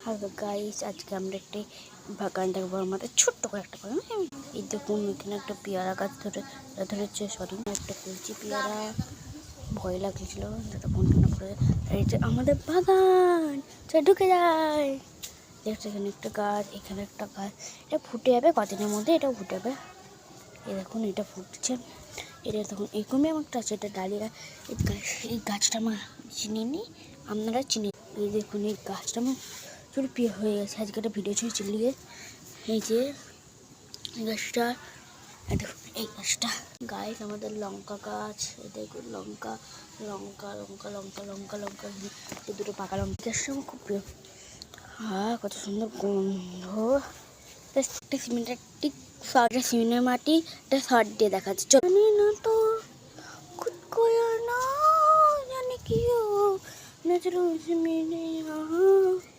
Hello guys, আজকে আমরা একটি বাগান দেখবো। আমাদের ছোট্ট করে একটা বাগান। এই দেখুন, এখানে একটা পেয়ারা গাছ ধরেছে। সরি, একটা কুলচি পেয়ারা। ভয় লাগছিল যেটা বন্টনা করে। এই যে আমাদের বাগান, ঢুকে যায়। দেখছো, এখানে একটা গাছ, এখানে একটা গাছ। এটা ফুটে যাবে কদিনের মধ্যে, এটাও ফুটে যাবে। এই দেখুন, এটা ফুটছে। এটা তখন এরকমই একটা আছে, এটা ডালিয়া। এই গাছটা আমার চিনিনি, আপনারা চিনি। এই দেখুন, এই গাছটা আমার চুল প্রিয় হয়ে গেছে। আজকে একটা ভিডিও ছবি চিলিয়ে এই যে এই গাছটা, দেখুন এই গাছটা গাছ আমাদের লঙ্কা গাছ। এই দেখুন লঙ্কা লঙ্কা লঙ্কা লঙ্কা লঙ্কা লঙ্কা এই দুটো পাকা লঙ্কা। গাছটা আমার খুব প্রিয়। হ্যাঁ, কত সুন্দর গন্ধ। সিমেন্টের ঠিক সিমেন্টের মাটি এটা শর্ট দিয়ে দেখাচ্ছে। জানি না তো খুদ को ना जाने क्यों नजरों से मेरे यहाँ